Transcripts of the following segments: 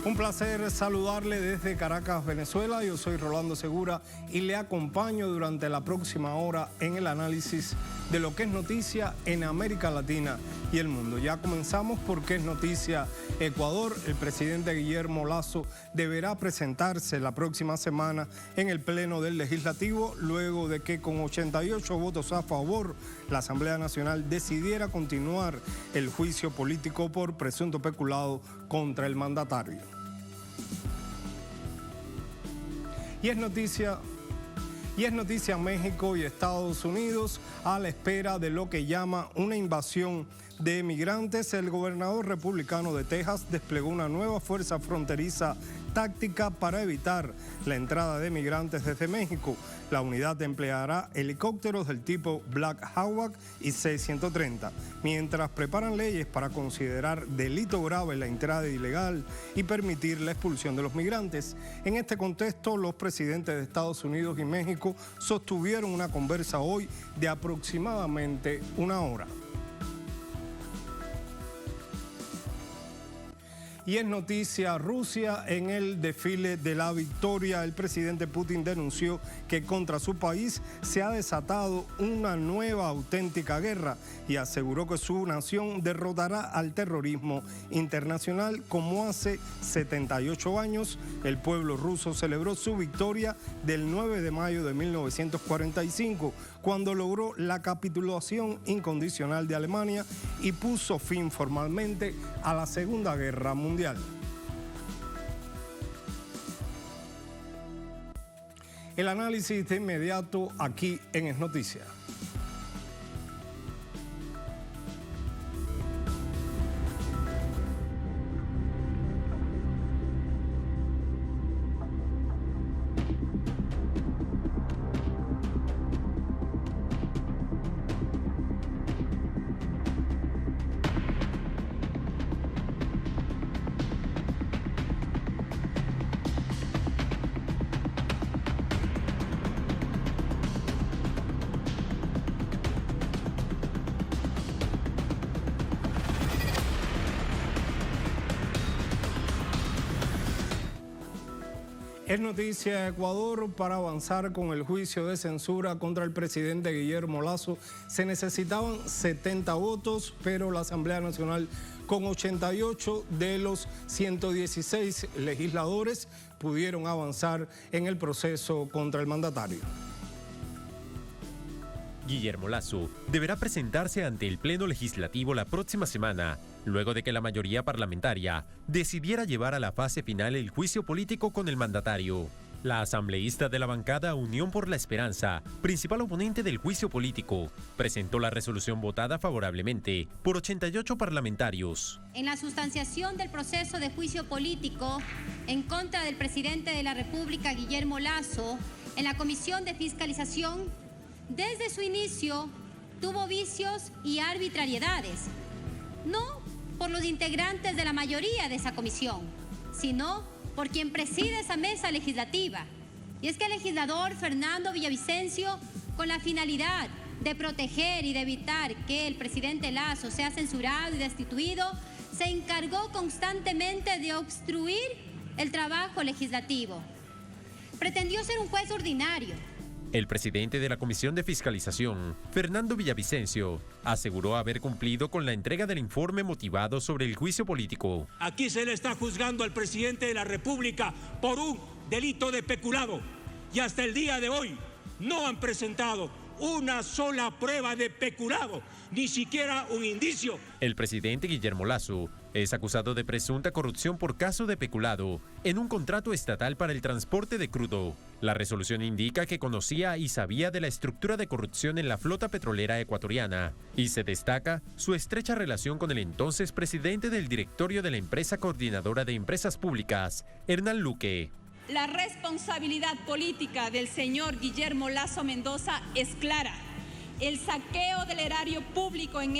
Un placer saludarle desde Caracas, Venezuela. Yo soy Rolando Segura y le acompaño durante la próxima hora en el análisis de lo que es noticia en América Latina y el mundo. Ya comenzamos porque es noticia Ecuador. El presidente Guillermo Lasso deberá presentarse la próxima semana en el Pleno del Legislativo, luego de que con 88 votos a favor, la Asamblea Nacional decidiera continuar el juicio político por presunto peculado contra el mandatario. Y es noticia México y Estados Unidos a la espera de lo que llama una invasión de migrantes. El gobernador republicano de Texas desplegó una nueva fuerza fronteriza táctica para evitar la entrada de migrantes desde México. La unidad empleará helicópteros del tipo Black Hawk y C-130, mientras preparan leyes para considerar delito grave la entrada ilegal y permitir la expulsión de los migrantes. En este contexto, los presidentes de Estados Unidos y México sostuvieron una conversa hoy de aproximadamente una hora. Y es noticia Rusia. En el desfile de la victoria, el presidente Putin denunció que contra su país se ha desatado una nueva auténtica guerra y aseguró que su nación derrotará al terrorismo internacional como hace 78 años. El pueblo ruso celebró su victoria del 9 de mayo de 1945, cuando logró la capitulación incondicional de Alemania y puso fin formalmente a la Segunda Guerra Mundial. El análisis de inmediato aquí en Es Noticia. Es noticia Ecuador. Para avanzar con el juicio de censura contra el presidente Guillermo Lasso se necesitaban 70 votos, pero la Asamblea Nacional, con 88 de los 116 legisladores, pudieron avanzar en el proceso contra el mandatario. Guillermo Lasso deberá presentarse ante el Pleno Legislativo la próxima semana, luego de que la mayoría parlamentaria decidiera llevar a la fase final el juicio político con el mandatario. La asambleísta de la bancada Unión por la Esperanza, principal oponente del juicio político, presentó la resolución votada favorablemente por 88 parlamentarios. En la sustanciación del proceso de juicio político en contra del presidente de la República, Guillermo Lasso, en la Comisión de Fiscalización, desde su inicio tuvo vicios y arbitrariedades, no por los integrantes de la mayoría de esa comisión, sino por quien preside esa mesa legislativa. Y es que el legislador Fernando Villavicencio, con la finalidad de proteger y de evitar que el presidente Lasso sea censurado y destituido, se encargó constantemente de obstruir el trabajo legislativo. Pretendió ser un juez ordinario. El presidente de la Comisión de Fiscalización, Fernando Villavicencio, aseguró haber cumplido con la entrega del informe motivado sobre el juicio político. Aquí se le está juzgando al presidente de la República por un delito de peculado y hasta el día de hoy no han presentado una sola prueba de peculado, ni siquiera un indicio. El presidente Guillermo Lasso es acusado de presunta corrupción por caso de peculado en un contrato estatal para el transporte de crudo. La resolución indica que conocía y sabía de la estructura de corrupción en la flota petrolera ecuatoriana y se destaca su estrecha relación con el entonces presidente del directorio de la empresa coordinadora de empresas públicas, Hernán Luque. La responsabilidad política del señor Guillermo Lasso Mendoza es clara. El saqueo del erario público en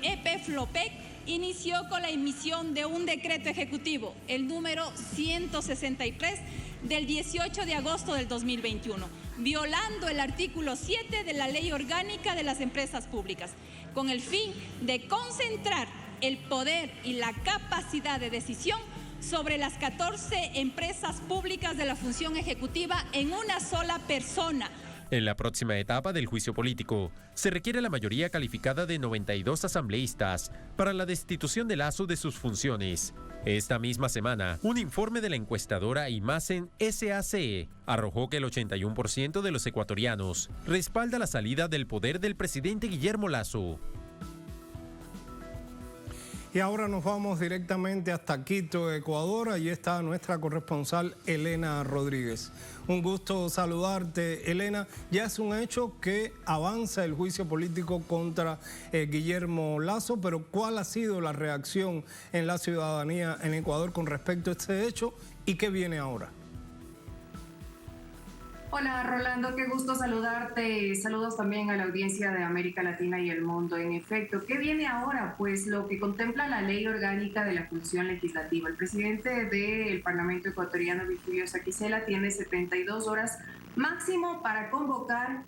EP-Flopec inició con la emisión de un decreto ejecutivo, el número 163 del 18 de agosto del 2021, violando el artículo 7 de la Ley Orgánica de las Empresas Públicas, con el fin de concentrar el poder y la capacidad de decisión sobre las 14 empresas públicas de la función ejecutiva en una sola persona. En la próxima etapa del juicio político, se requiere la mayoría calificada de 92 asambleístas para la destitución de Lasso de sus funciones. Esta misma semana, un informe de la encuestadora Imagen SACE arrojó que el 81% de los ecuatorianos respalda la salida del poder del presidente Guillermo Lasso. Y ahora nos vamos directamente hasta Quito, Ecuador. Allí está nuestra corresponsal Elena Rodríguez. Un gusto saludarte, Elena. Ya es un hecho que avanza el juicio político contra Guillermo Lasso, pero ¿cuál ha sido la reacción en la ciudadanía en Ecuador con respecto a este hecho y qué viene ahora? Hola Rolando, qué gusto saludarte. Saludos también a la audiencia de América Latina y el mundo. En efecto, ¿qué viene ahora? Pues lo que contempla la Ley Orgánica de la Función Legislativa. El presidente del Parlamento ecuatoriano, Virgilio Saquicela, tiene 72 horas máximo para convocar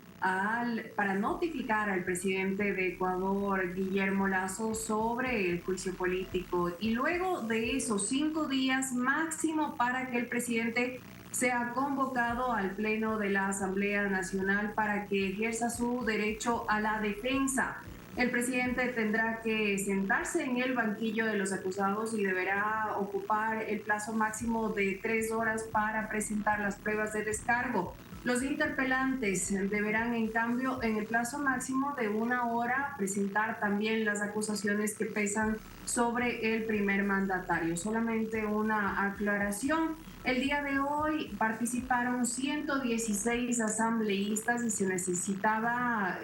para notificar al presidente de Ecuador, Guillermo Lasso, sobre el juicio político. Y luego de esos 5 días máximo para que el presidente sea convocado al Pleno de la Asamblea Nacional para que ejerza su derecho a la defensa. El presidente tendrá que sentarse en el banquillo de los acusados y deberá ocupar el plazo máximo de 3 horas para presentar las pruebas de descargo. Los interpelantes deberán, en cambio, en el plazo máximo de 1 hora, presentar también las acusaciones que pesan sobre el primer mandatario. Solamente una aclaración. El día de hoy participaron 116 asambleístas y se necesitaba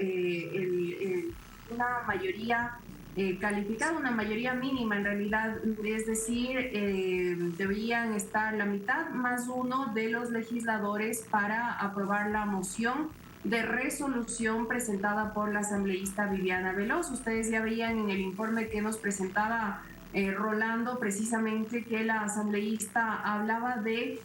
una mayoría calificada, una mayoría mínima en realidad, es decir, deberían estar la mitad más uno de los legisladores para aprobar la moción de resolución presentada por la asambleísta Viviana Veloz. Ustedes ya veían en el informe que nos presentaba Rolando, precisamente, que la asambleísta hablaba de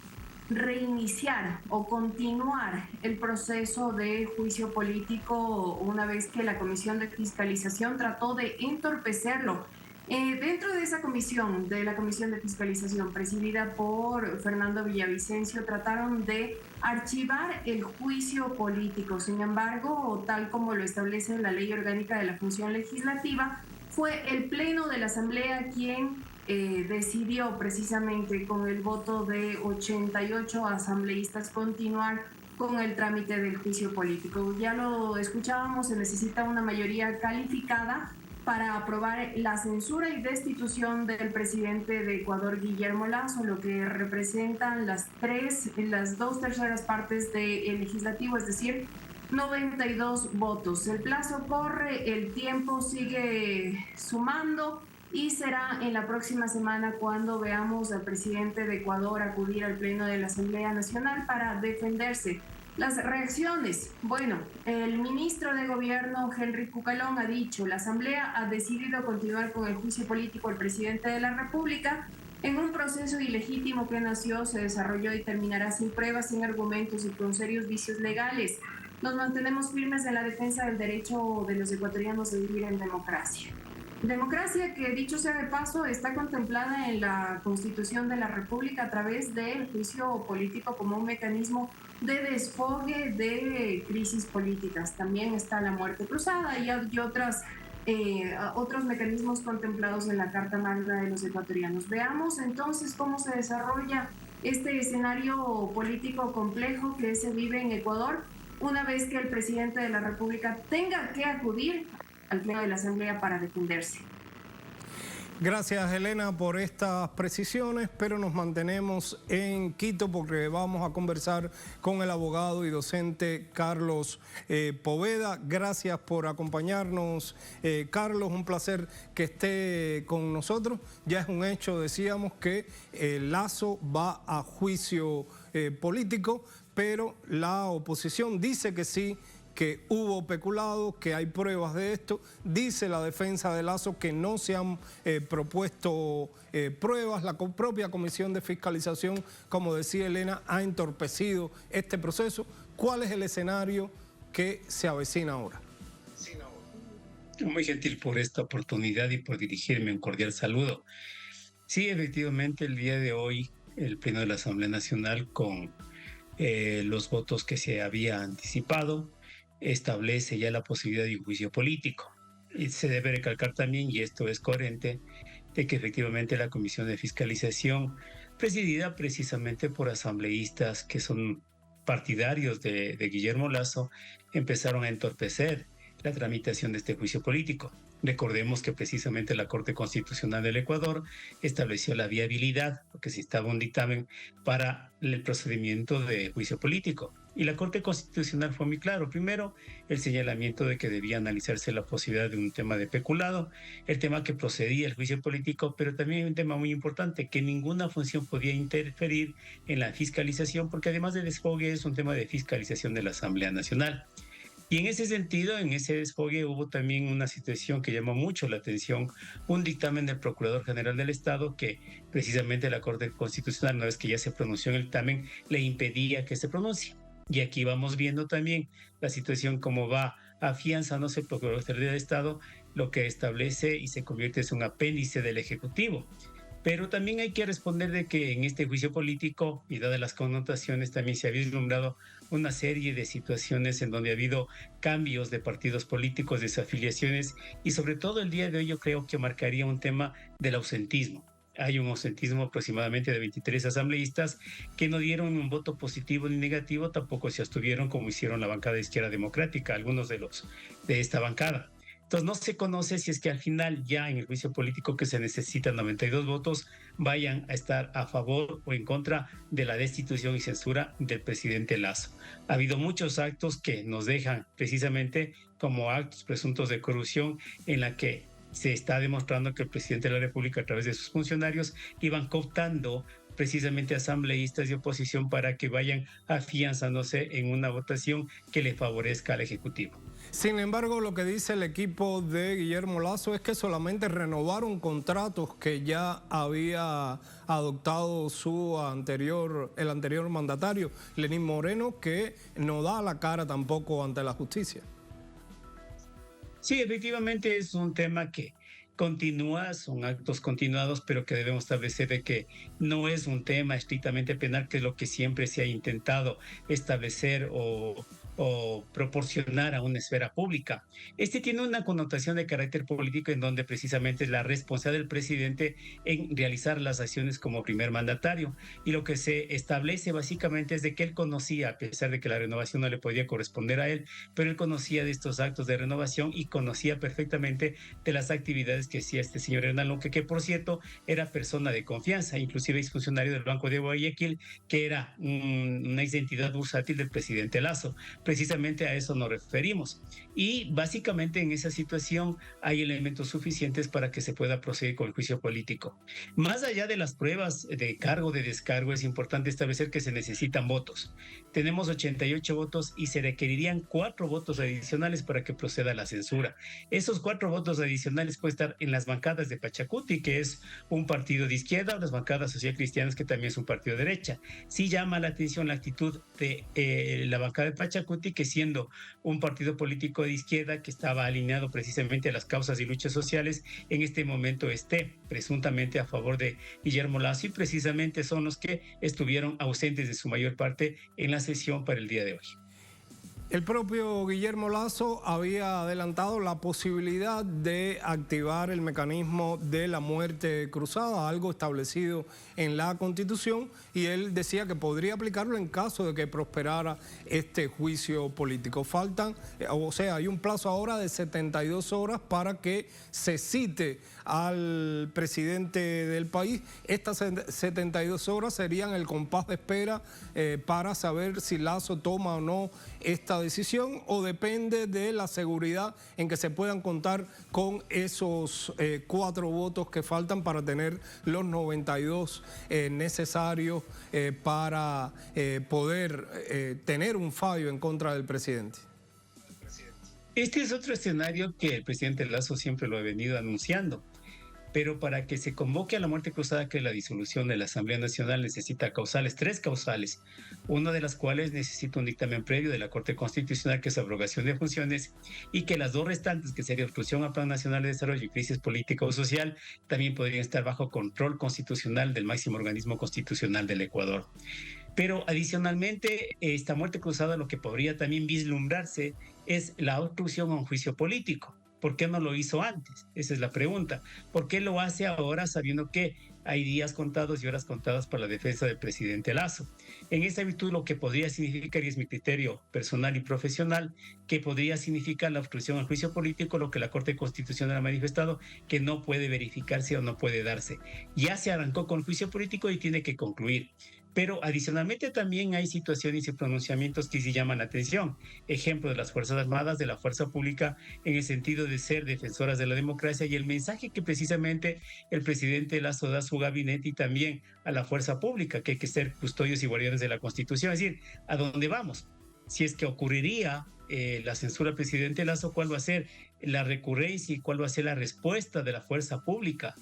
reiniciar o continuar el proceso de juicio político una vez que la Comisión de Fiscalización trató de entorpecerlo. Dentro de esa comisión, de la Comisión de Fiscalización presidida por Fernando Villavicencio, trataron de archivar el juicio político. Sin embargo, tal como lo establece la Ley Orgánica de la Función Legislativa, fue el Pleno de la Asamblea quien decidió precisamente con el voto de 88 asambleístas continuar con el trámite del juicio político. Ya lo escuchábamos, se necesita una mayoría calificada para aprobar la censura y destitución del presidente de Ecuador, Guillermo Lasso, lo que representan las 2/3 partes del legislativo, es decir, 92 votos. El plazo corre, el tiempo sigue sumando y será en la próxima semana cuando veamos al presidente de Ecuador acudir al Pleno de la Asamblea Nacional para defenderse. Las reacciones. Bueno, el ministro de Gobierno, Henry Cucalón, ha dicho: la Asamblea ha decidido continuar con el juicio político al presidente de la República en un proceso ilegítimo que nació, se desarrolló y terminará sin pruebas, sin argumentos y con serios vicios legales. Nos mantenemos firmes en la defensa del derecho de los ecuatorianos a vivir en democracia. Democracia que, dicho sea de paso, está contemplada en la Constitución de la República a través del juicio político como un mecanismo de desfogue de crisis políticas. También está la muerte cruzada y otros mecanismos contemplados en la Carta Magna de los ecuatorianos. Veamos entonces cómo se desarrolla este escenario político complejo que se vive en Ecuador una vez que el presidente de la República tenga que acudir al Pleno de la Asamblea para defenderse. Gracias, Elena, por estas precisiones, pero nos mantenemos en Quito porque vamos a conversar con el abogado y docente Carlos Poveda. Gracias por acompañarnos, Carlos, un placer que esté con nosotros. Ya es un hecho, decíamos, que Lasso va a juicio político, pero la oposición dice que sí, que hubo peculado, que hay pruebas de esto. Dice la defensa de Lasso que no se han propuesto pruebas. La propia Comisión de Fiscalización, como decía Elena, ha entorpecido este proceso. ¿Cuál es el escenario que se avecina ahora? Muy gentil por esta oportunidad y por dirigirme un cordial saludo. Sí, efectivamente, el día de hoy el Pleno de la Asamblea Nacional, con los votos que se había anticipado, establece ya la posibilidad de un juicio político. Y se debe recalcar también, y esto es coherente, de que efectivamente la Comisión de Fiscalización, presidida precisamente por asambleístas que son partidarios de Guillermo Lasso, empezaron a entorpecer la tramitación de este juicio político. Recordemos que precisamente la Corte Constitucional del Ecuador estableció la viabilidad, porque se estaba un dictamen para el procedimiento de juicio político. Y la Corte Constitucional fue muy claro. Primero, el señalamiento de que debía analizarse la posibilidad de un tema de peculado, el tema que procedía el juicio político, pero también hay un tema muy importante, que ninguna función podía interferir en la fiscalización, porque además de desfogue es un tema de fiscalización de la Asamblea Nacional. Y en ese sentido, en ese desfogue hubo también una situación que llamó mucho la atención, un dictamen del Procurador General del Estado que precisamente la Corte Constitucional, una vez que ya se pronunció en el dictamen, le impedía que se pronuncie. Y aquí vamos viendo también la situación como va afianzándose el Procurador General del Estado, lo que establece y se convierte en un apéndice del Ejecutivo. Pero también hay que responder de que en este juicio político, y dadas las connotaciones, también se ha vislumbrado una serie de situaciones en donde ha habido cambios de partidos políticos, desafiliaciones, y sobre todo el día de hoy yo creo que marcaría un tema del ausentismo. Hay un ausentismo aproximadamente de 23 asambleístas que no dieron un voto positivo ni negativo, tampoco se abstuvieron como hicieron la bancada de Izquierda Democrática, algunos de esta bancada. Entonces no se conoce si es que al final ya en el juicio político que se necesitan 92 votos vayan a estar a favor o en contra de la destitución y censura del presidente Lasso. Ha habido muchos actos que nos dejan precisamente como actos presuntos de corrupción en la que se está demostrando que el presidente de la República a través de sus funcionarios iban cooptando precisamente asambleístas de oposición para que vayan afianzándose en una votación que le favorezca al Ejecutivo. Sin embargo, lo que dice el equipo de Guillermo Lasso es que solamente renovaron contratos que ya había adoptado el anterior mandatario, Lenín Moreno, que no da la cara tampoco ante la justicia. Sí, efectivamente es un tema que continúa, son actos continuados, pero que debemos establecer de que no es un tema estrictamente penal, que es lo que siempre se ha intentado establecer o proporcionar a una esfera pública. Este tiene una connotación de carácter político en donde precisamente es la responsabilidad del presidente en realizar las acciones como primer mandatario. Y lo que se establece básicamente es de que él conocía, a pesar de que la renovación no le podía corresponder a él, pero él conocía de estos actos de renovación y conocía perfectamente de las actividades que hacía este señor Hernán Luque, que por cierto era persona de confianza, inclusive es funcionario del Banco de Guayaquil, que era una exentidad bursátil del presidente Lasso. Precisamente a eso nos referimos. Y básicamente en esa situación hay elementos suficientes para que se pueda proceder con el juicio político. Más allá de las pruebas de cargo, de descargo, es importante establecer que se necesitan votos. Tenemos 88 votos y se requerirían 4 votos adicionales para que proceda la censura. Esos 4 votos adicionales pueden estar en las bancadas de Pachacuti, que es un partido de izquierda, o las bancadas social cristianas, que también es un partido de derecha. Sí llama la atención la actitud de la bancada de Pachacuti, que siendo un partido político de izquierda que estaba alineado precisamente a las causas y luchas sociales, en este momento esté presuntamente a favor de Guillermo Lasso, y precisamente son los que estuvieron ausentes de su mayor parte en la sesión para el día de hoy. El propio Guillermo Lasso había adelantado la posibilidad de activar el mecanismo de la muerte cruzada, algo establecido en la Constitución, y él decía que podría aplicarlo en caso de que prosperara este juicio político. Hay un plazo ahora de 72 horas para que se cite al presidente del país. Estas 72 horas serían el compás de espera para saber si Lasso toma o no esta decisión, o depende de la seguridad en que se puedan contar con esos 4 votos que faltan para tener los 92 necesarios para poder tener un fallo en contra del presidente. Este es otro escenario que el presidente Lasso siempre lo ha venido anunciando. pero para que se convoque a la muerte cruzada, que la disolución de la Asamblea Nacional necesita causales, 3 causales, una de las cuales necesita un dictamen previo de la Corte Constitucional, que es abrogación de funciones, y que las 2 restantes, que sería obstrucción al Plan Nacional de Desarrollo y crisis política o social, también podrían estar bajo control constitucional del máximo organismo constitucional del Ecuador. Pero adicionalmente, esta muerte cruzada, lo que podría también vislumbrarse es la obstrucción a un juicio político. ¿Por qué no lo hizo antes? Esa es la pregunta. ¿Por qué lo hace ahora sabiendo que hay días contados y horas contadas para la defensa del presidente Lasso? En esta virtud, lo que podría significar, y es mi criterio personal y profesional, que podría significar la obstrucción al juicio político, lo que la Corte Constitucional ha manifestado, que no puede verificarse o no puede darse. Ya se arrancó con el juicio político y tiene que concluir. Pero adicionalmente también hay situaciones y pronunciamientos que sí llaman la atención. Ejemplo de las Fuerzas Armadas, de la fuerza pública, en el sentido de ser defensoras de la democracia, y el mensaje que precisamente el presidente Lasso da a su gabinete y también a la fuerza pública, que hay que ser custodios y guardianes de la Constitución. Es decir, ¿a dónde vamos? Si es que ocurriría la censura al presidente Lasso, ¿cuál va a ser la recurrencia y cuál va a ser la respuesta de la fuerza pública?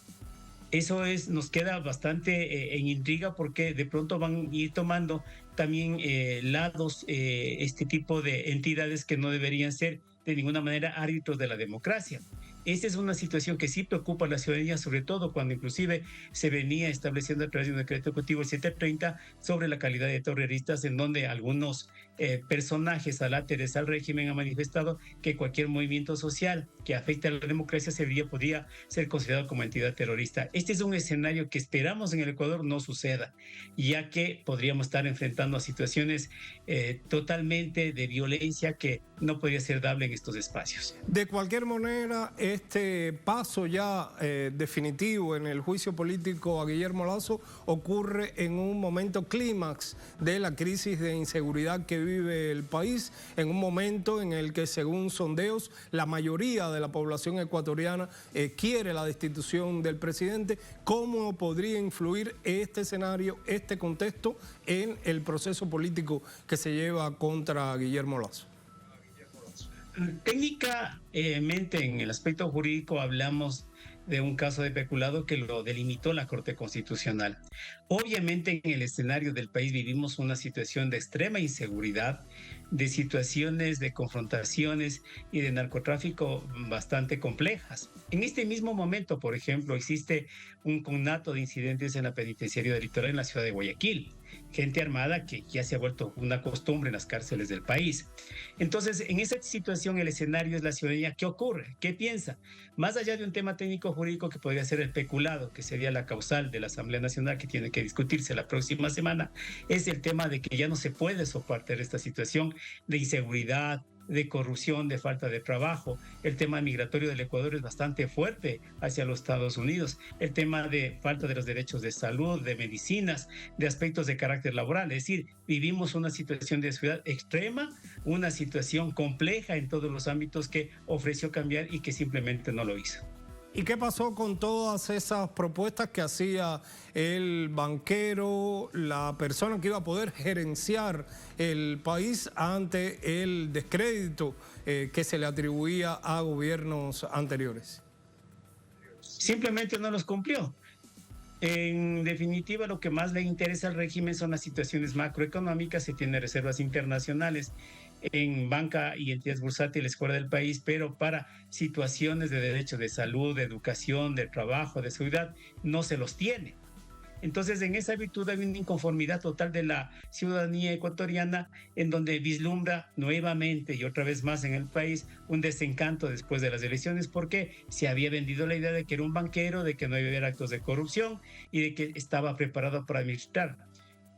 Eso nos queda bastante en intriga, porque de pronto van a ir tomando también lados este tipo de entidades que no deberían ser de ninguna manera árbitros de la democracia. Esta es una situación que sí preocupa a la ciudadanía, sobre todo cuando inclusive se venía estableciendo a través de un decreto ejecutivo, el 730, sobre la calidad de terroristas, en donde algunos personajes aláteres al régimen han manifestado que cualquier movimiento social que afecte a la democracia podría ser considerado como entidad terrorista. Este es un escenario que esperamos en el Ecuador no suceda, ya que podríamos estar enfrentando a situaciones totalmente de violencia que no podría ser dable en estos espacios. De cualquier manera, este paso ya definitivo en el juicio político a Guillermo Lasso ocurre en un momento clímax de la crisis de inseguridad que vive el país, en un momento en el que, según sondeos, la mayoría de la población ecuatoriana quiere la destitución del presidente. ¿Cómo podría influir este escenario, este contexto, en el proceso político que se lleva contra Guillermo Lasso? Técnicamente, en el aspecto jurídico, hablamos de un caso de peculado que lo delimitó la Corte Constitucional. Obviamente, en el escenario del país vivimos una situación de extrema inseguridad, de situaciones de confrontaciones y de narcotráfico bastante complejas. En este mismo momento, por ejemplo, existe un conato de incidentes en la penitenciaría del Litoral en la ciudad de Guayaquil. Gente armada que ya se ha vuelto una costumbre en las cárceles del país. Entonces, en esa situación, el escenario es la ciudadanía. ¿Qué ocurre? ¿Qué piensa? Más allá de un tema técnico-jurídico que podría ser el peculado, que sería la causal de la Asamblea Nacional, que tiene que discutirse la próxima semana, es el tema de que ya no se puede soportar esta situación de inseguridad, de corrupción, de falta de trabajo. El tema migratorio del Ecuador es bastante fuerte hacia los Estados Unidos. El tema de falta de los derechos de salud, de medicinas, de aspectos de carácter laboral. Es decir, vivimos una situación de ciudad extrema, una situación compleja en todos los ámbitos, que ofreció cambiar y que simplemente no lo hizo. ¿Y qué pasó con todas esas propuestas que hacía el banquero, la persona que iba a poder gerenciar el país ante el descrédito que se le atribuía a gobiernos anteriores? Simplemente no los cumplió. En definitiva, lo que más le interesa al régimen son las situaciones macroeconómicas. Se tiene reservas internacionales en banca y entidades bursátiles fuera del país, pero para situaciones de derechos de salud, de educación, de trabajo, de seguridad, no se los tiene. Entonces, en esa virtud hay una inconformidad total de la ciudadanía ecuatoriana, en donde vislumbra nuevamente y otra vez más en el país un desencanto después de las elecciones, porque se había vendido la idea de que era un banquero, de que no iba a haber actos de corrupción y de que estaba preparado para administrar.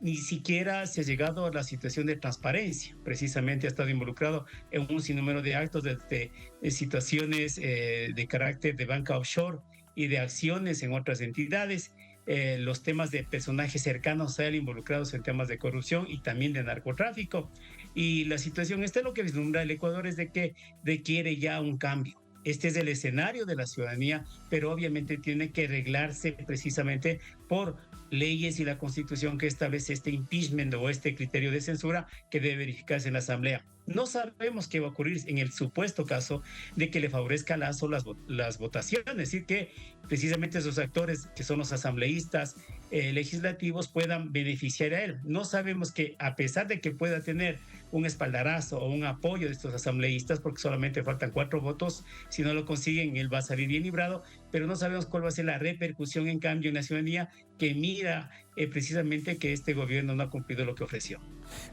Ni siquiera se ha llegado a la situación de transparencia. Precisamente ha estado involucrado en un sinnúmero de actos de situaciones de carácter de banca offshore y de acciones en otras entidades. Los temas de personajes cercanos a él involucrados en temas de corrupción y también de narcotráfico. Y la situación esta, lo que vislumbra el Ecuador, es de que requiere ya un cambio. Este es el escenario de la ciudadanía, pero obviamente tiene que arreglarse precisamente por leyes y la Constitución que establece este impeachment o este criterio de censura que debe verificarse en la Asamblea. No sabemos qué va a ocurrir en el supuesto caso de que le favorezca a Lasso las votaciones, es decir, que precisamente esos actores que son los asambleístas legislativos puedan beneficiar a él. No sabemos que, a pesar de que pueda tener un espaldarazo o un apoyo de estos asambleístas, porque solamente faltan 4 votos, si no lo consiguen, él va a salir bien librado, pero no sabemos cuál va a ser la repercusión, en cambio, en la ciudadanía que mira precisamente que este gobierno no ha cumplido lo que ofreció.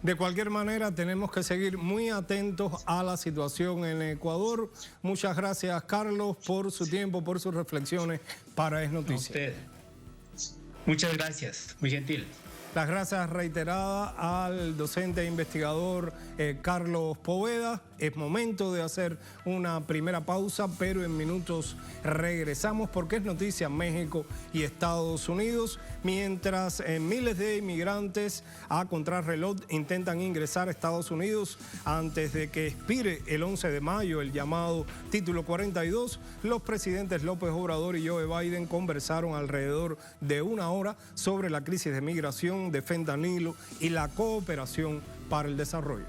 De cualquier manera, tenemos que seguir muy atentos a la situación en Ecuador. Muchas gracias, Carlos, por su tiempo, por sus reflexiones para Es Noticia. A usted. Muchas gracias, muy gentil. Las gracias reiteradas al docente e investigador Carlos Poveda. Es momento de hacer una primera pausa, pero en minutos regresamos porque es noticia México y Estados Unidos. Mientras miles de inmigrantes a contrarreloj intentan ingresar a Estados Unidos antes de que expire el 11 de mayo el llamado Título 42, los presidentes López Obrador y Joe Biden conversaron alrededor de 1 hora sobre la crisis de migración, de fentanilo y la cooperación para el desarrollo.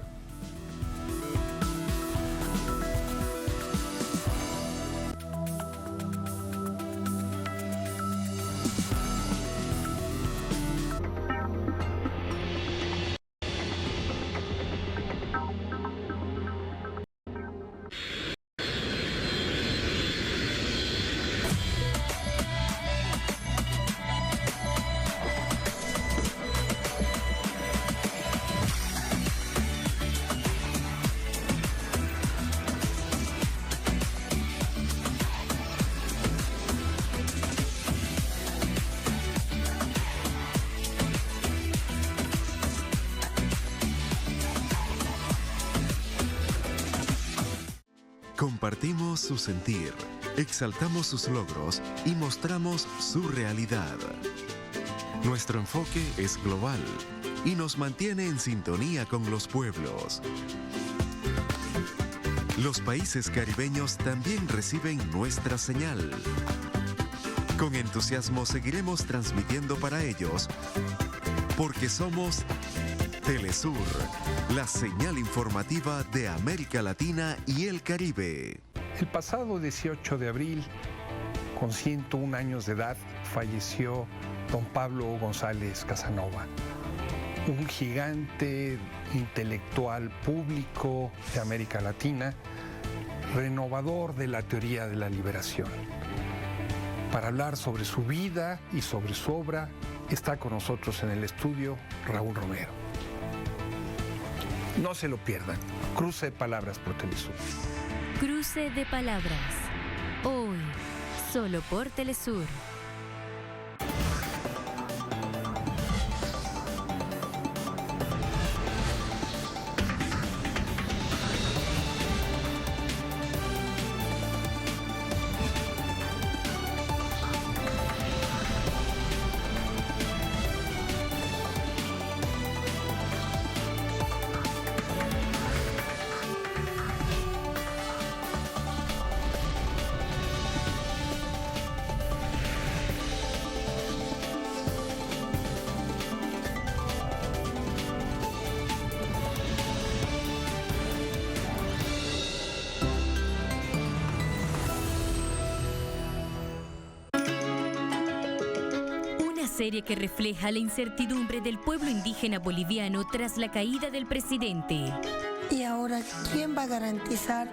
Compartimos su sentir, exaltamos sus logros y mostramos su realidad. Nuestro enfoque es global y nos mantiene en sintonía con los pueblos. Los países caribeños también reciben nuestra señal. Con entusiasmo seguiremos transmitiendo para ellos, porque somos Telesur, la señal informativa de América Latina y el Caribe. El pasado 18 de abril, con 101 años de edad, falleció don Pablo González Casanova, un gigante intelectual público de América Latina, renovador de la teoría de la liberación. Para hablar sobre su vida y sobre su obra, está con nosotros en el estudio Raúl Romero. No se lo pierdan. Cruce de palabras por Telesur. Cruce de palabras. Hoy, solo por Telesur. Serie que refleja la incertidumbre del pueblo indígena boliviano tras la caída del presidente. Y ahora, ¿quién va a garantizar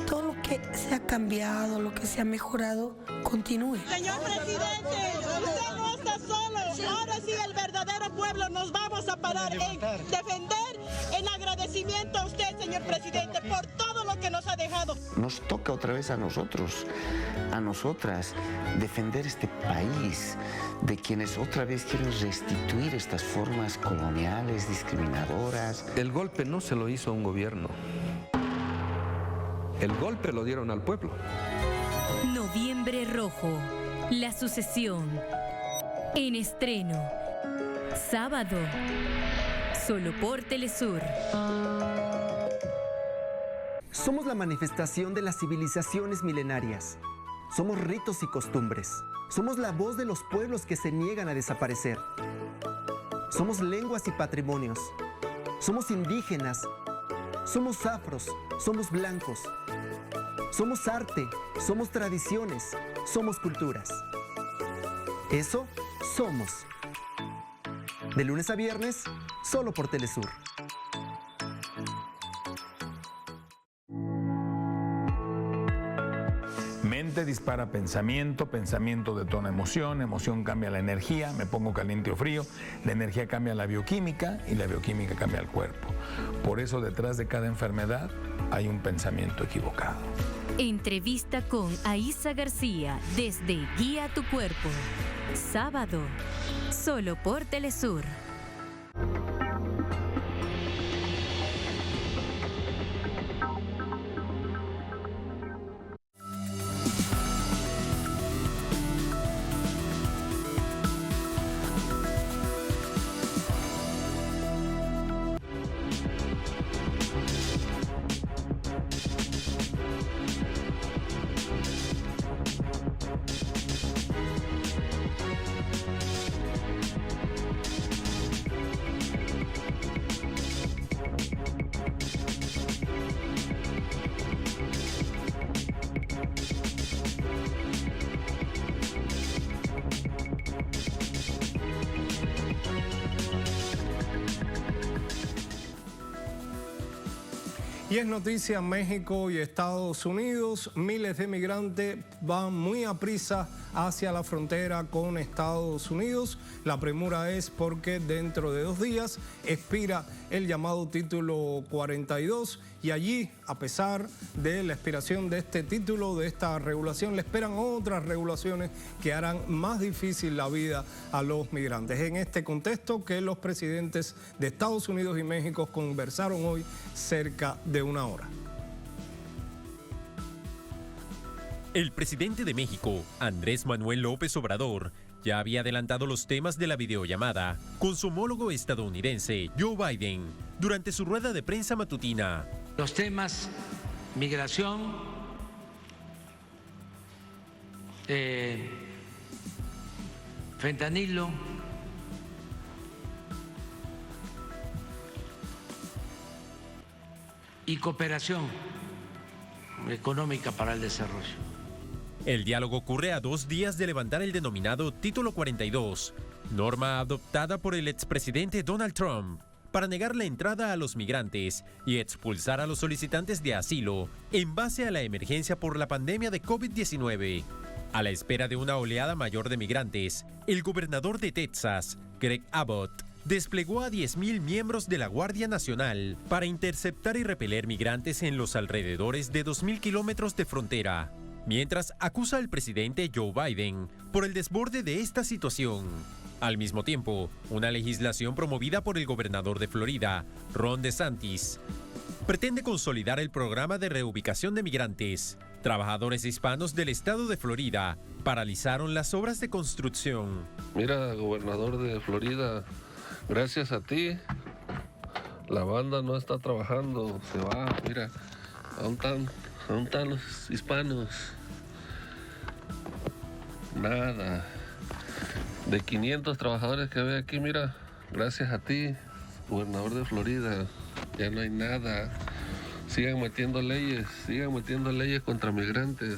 todo lo que se ha cambiado, lo que se ha mejorado, continúe? Señor presidente, usted no está solo. Ahora sí, el verdadero pueblo nos vamos a parar en defender, en agradecimiento a usted, señor presidente, por todo lo que nos ha dejado. Nos toca otra vez a nosotros, a nosotras, defender este país de quienes otra vez quieren restituir estas formas coloniales, discriminadoras. El golpe no se lo hizo un gobierno. El golpe lo dieron al pueblo. Noviembre Rojo, la sucesión. En estreno. Sábado. Solo por Telesur. Somos la manifestación de las civilizaciones milenarias. Somos ritos y costumbres. Somos la voz de los pueblos que se niegan a desaparecer. Somos lenguas y patrimonios. Somos indígenas. Somos afros. Somos blancos. Somos arte. Somos tradiciones. Somos culturas. Eso somos. De lunes a viernes, solo por Telesur. Mente dispara pensamiento, pensamiento detona emoción, emoción cambia la energía, me pongo caliente o frío, la energía cambia la bioquímica y la bioquímica cambia el cuerpo. Por eso detrás de cada enfermedad hay un pensamiento equivocado. Entrevista con Aísa García desde Guía tu Cuerpo. Sábado, solo por Telesur. Y es noticia, México y Estados Unidos, miles de migrantes van muy a prisa hacia la frontera con Estados Unidos. La premura es porque dentro de 2 días expira el llamado título 42 y allí, a pesar de la expiración de este título, de esta regulación, le esperan otras regulaciones que harán más difícil la vida a los migrantes. En este contexto que los presidentes de Estados Unidos y México conversaron hoy cerca de 1 hora. El presidente de México, Andrés Manuel López Obrador, ya había adelantado los temas de la videollamada con su homólogo estadounidense, Joe Biden, durante su rueda de prensa matutina. Los temas migración, fentanilo, y cooperación económica para el desarrollo. El diálogo ocurre a 2 días de levantar el denominado Título 42, norma adoptada por el expresidente Donald Trump para negar la entrada a los migrantes y expulsar a los solicitantes de asilo en base a la emergencia por la pandemia de COVID-19. A la espera de una oleada mayor de migrantes, el gobernador de Texas, Greg Abbott, desplegó a 10,000 miembros de la Guardia Nacional para interceptar y repeler migrantes en los alrededores de 2,000 kilómetros de frontera, mientras acusa al presidente Joe Biden por el desborde de esta situación. Al mismo tiempo, una legislación promovida por el gobernador de Florida, Ron DeSantis, pretende consolidar el programa de reubicación de migrantes. Trabajadores hispanos del estado de Florida paralizaron las obras de construcción. Mira, gobernador de Florida, gracias a ti, la banda no está trabajando, se va, mira, ¿dónde están los hispanos? Nada. De 500 trabajadores que había aquí, mira, gracias a ti, gobernador de Florida, ya no hay nada. Sigan metiendo leyes contra migrantes.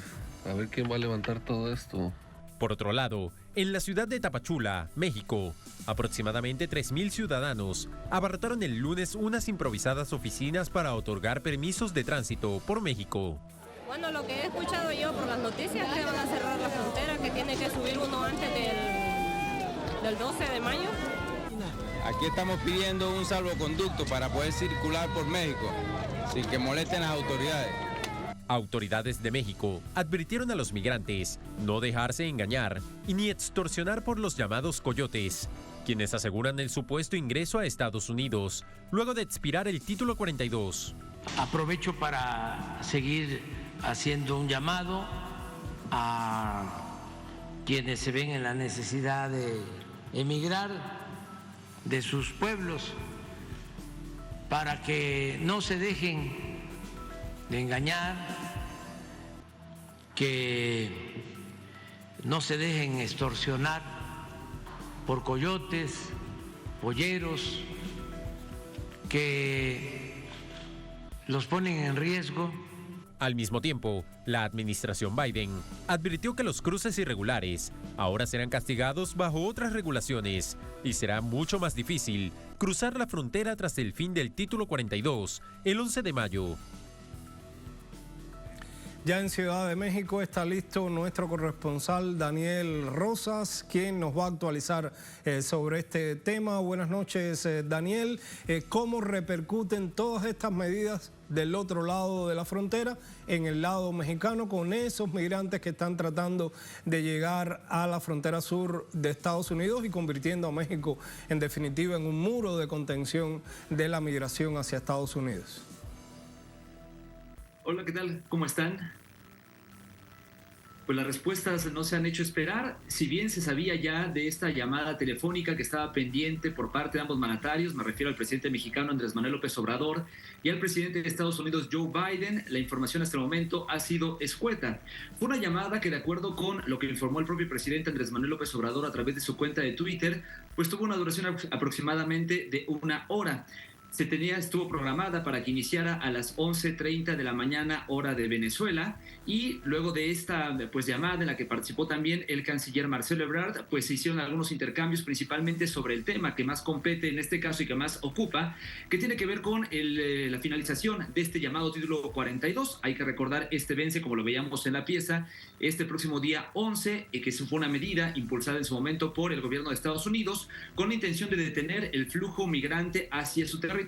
A ver quién va a levantar todo esto. Por otro lado, en la ciudad de Tapachula, México, aproximadamente 3,000 ciudadanos abarrotaron el lunes unas improvisadas oficinas para otorgar permisos de tránsito por México. Bueno, lo que he escuchado yo por las noticias es que van a cerrar la frontera, que tiene que subir uno antes del 12 de mayo. Aquí estamos pidiendo un salvoconducto para poder circular por México, sin que molesten las autoridades. Autoridades de México advirtieron a los migrantes no dejarse engañar y ni extorsionar por los llamados coyotes, quienes aseguran el supuesto ingreso a Estados Unidos luego de expirar el título 42. Aprovecho para seguir haciendo un llamado a quienes se ven en la necesidad de emigrar de sus pueblos para que no se dejen de engañar, que no se dejen extorsionar por coyotes, polleros, que los ponen en riesgo. Al mismo tiempo, la administración Biden advirtió que los cruces irregulares ahora serán castigados bajo otras regulaciones y será mucho más difícil cruzar la frontera tras el fin del Título 42 el 11 de mayo. Ya en Ciudad de México está listo nuestro corresponsal Daniel Rosas, quien nos va a actualizar sobre este tema. Buenas noches, Daniel. ¿Cómo repercuten todas estas medidas del otro lado de la frontera, en el lado mexicano, con esos migrantes que están tratando de llegar a la frontera sur de Estados Unidos y convirtiendo a México, en definitiva, en un muro de contención de la migración hacia Estados Unidos? Hola, ¿qué tal? ¿Cómo están? Pues las respuestas no se han hecho esperar. Si bien se sabía ya de esta llamada telefónica que estaba pendiente por parte de ambos mandatarios, me refiero al presidente mexicano Andrés Manuel López Obrador y al presidente de Estados Unidos Joe Biden, la información hasta el momento ha sido escueta. Fue una llamada que, de acuerdo con lo que informó el propio presidente Andrés Manuel López Obrador a través de su cuenta de Twitter, pues tuvo una duración aproximadamente de 1 hora. Estuvo programada para que iniciara a las 11:30 de la mañana, hora de Venezuela, y luego de esta llamada en la que participó también el canciller Marcelo Ebrard, pues se hicieron algunos intercambios principalmente sobre el tema que más compete en este caso y que más ocupa, que tiene que ver con la finalización de este llamado Título 42. Hay que recordar, vence, como lo veíamos en la pieza, este próximo día 11, que fue una medida impulsada en su momento por el gobierno de Estados Unidos con la intención de detener el flujo migrante hacia su territorio,